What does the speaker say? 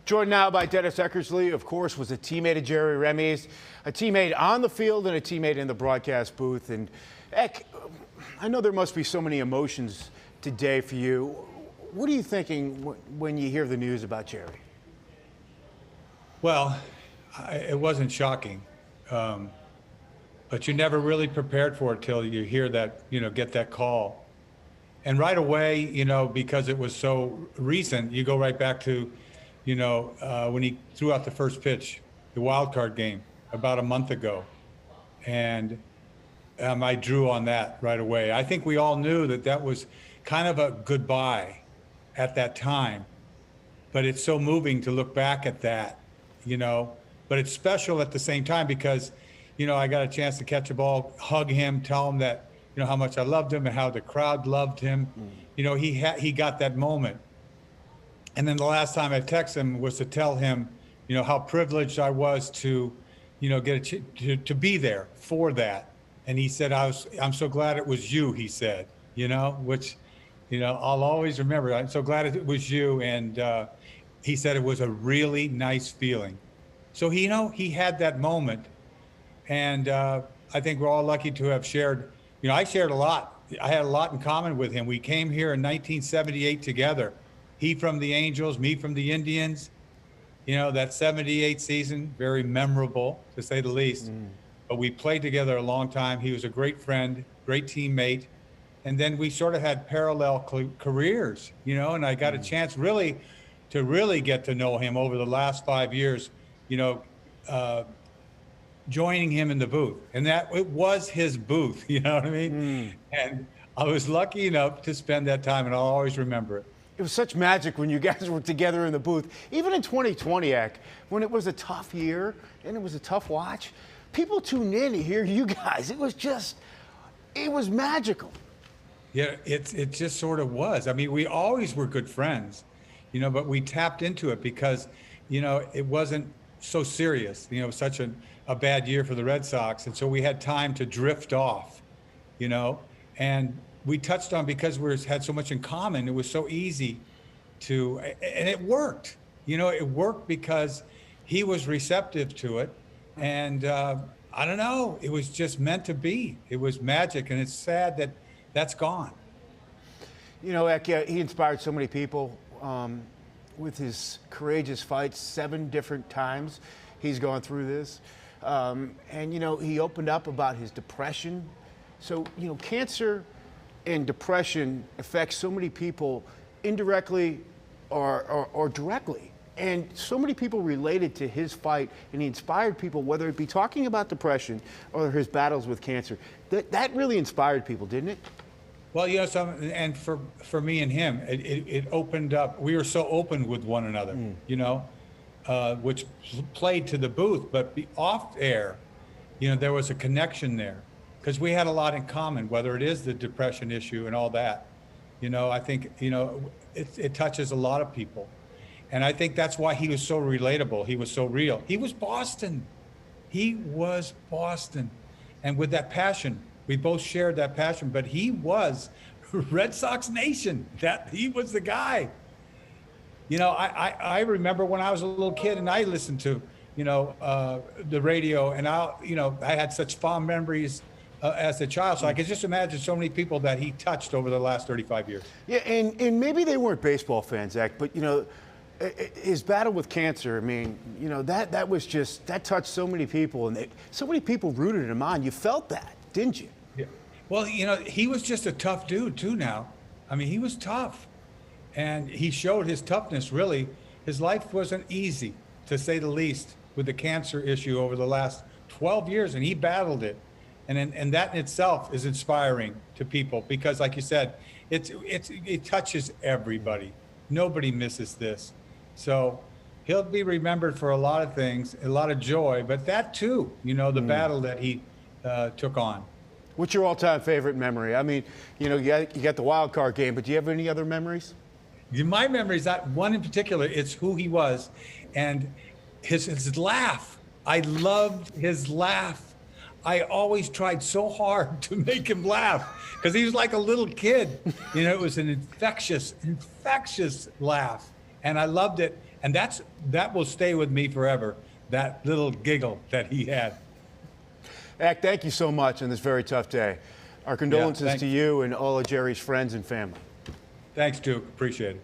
Joined now by Dennis Eckersley, of course, was a teammate of Jerry Remy's, a teammate on the field and a teammate in the broadcast booth. And Eck, I know there must be so many emotions today for you. What are you thinking when you hear the news about Jerry? Well, it wasn't shocking, but you never really prepared for it till you hear that, get that call. And right away, because it was so recent, you go right back to, when he threw out the first pitch, the wild card game about a month ago. And I drew on that right away. I think we all knew that was kind of a goodbye at that time, but it's so moving to look back at that, but it's special at the same time because, I got a chance to catch a ball, hug him, tell him that, how much I loved him and how the crowd loved him. He got that moment. And then the last time I texted him was to tell him, how privileged I was to, get to be there for that. And he said, I'm so glad it was you, he said, which, I'll always remember. I'm so glad it was you. And he said it was a really nice feeling. So, he had that moment. And I think we're all lucky to have shared, I shared a lot. I had a lot in common with him. We came here in 1978 together. He from the Angels, me from the Indians. That 78 season, very memorable, to say the least. But we played together a long time. He was a great friend, great teammate. And then we sort of had parallel careers, and I got a chance to really get to know him over the last 5 years, joining him in the booth. And that it was his booth, you know what I mean? And I was lucky enough to spend that time, and I'll always remember it. It was such magic when you guys were together in the booth. Even in 2020, Eck, when it was a tough year and it was a tough watch, people tuned in to hear you guys. It was magical. Yeah, it just sort of was. I mean, we always were good friends, but we tapped into it because, it wasn't so serious, such a bad year for the Red Sox. And so we had time to drift off, and we touched on, because we had so much in common, it was so easy to, and it worked. It worked because he was receptive to it. And I don't know, it was just meant to be. It was magic, and it's sad that that's gone. Eck, he inspired so many people with his courageous fights. 7 different times he's gone through this. And, he opened up about his depression. So, cancer and depression affects so many people indirectly or directly. And so many people related to his fight, and he inspired people, whether it be talking about depression or his battles with cancer. That really inspired people, didn't it? Well, and for me and him, it opened up. We were so open with one another, which played to the booth, but off air, there was a connection there because we had a lot in common, whether it is the depression issue and all that. I think, it touches a lot of people. And I think that's why he was so relatable. He was so real. He was Boston. And with that passion, we both shared that passion, but he was Red Sox Nation. That he was the guy. I remember when I was a little kid and I listened to, the radio, and I had such fond memories as a child. So I could just imagine so many people that he touched over the last 35 years. Yeah, and maybe they weren't baseball fans, Zach, but his battle with cancer, I mean, that touched so many people, and so many people rooted him on. You felt that, didn't you? Yeah. Well, he was just a tough dude too now. I mean, he was tough, and he showed his toughness, really. His life wasn't easy, to say the least, with the cancer issue over the last 12 years, and he battled it. And that in itself is inspiring to people because, like you said, it touches everybody. Nobody misses this. So he'll be remembered for a lot of things, a lot of joy, but that too, the battle that he took on. What's your all-time favorite memory? I mean, you got the wild card game, but do you have any other memories? My memory is not one in particular. It's who he was and his laugh. I loved his laugh. I always tried so hard to make him laugh because he was like a little kid. It was an infectious laugh. And I loved it. And that will stay with me forever, that little giggle that he had. Eck, thank you so much on this very tough day. Our condolences to you and all of Jerry's friends and family. Thanks, Duke. Appreciate it.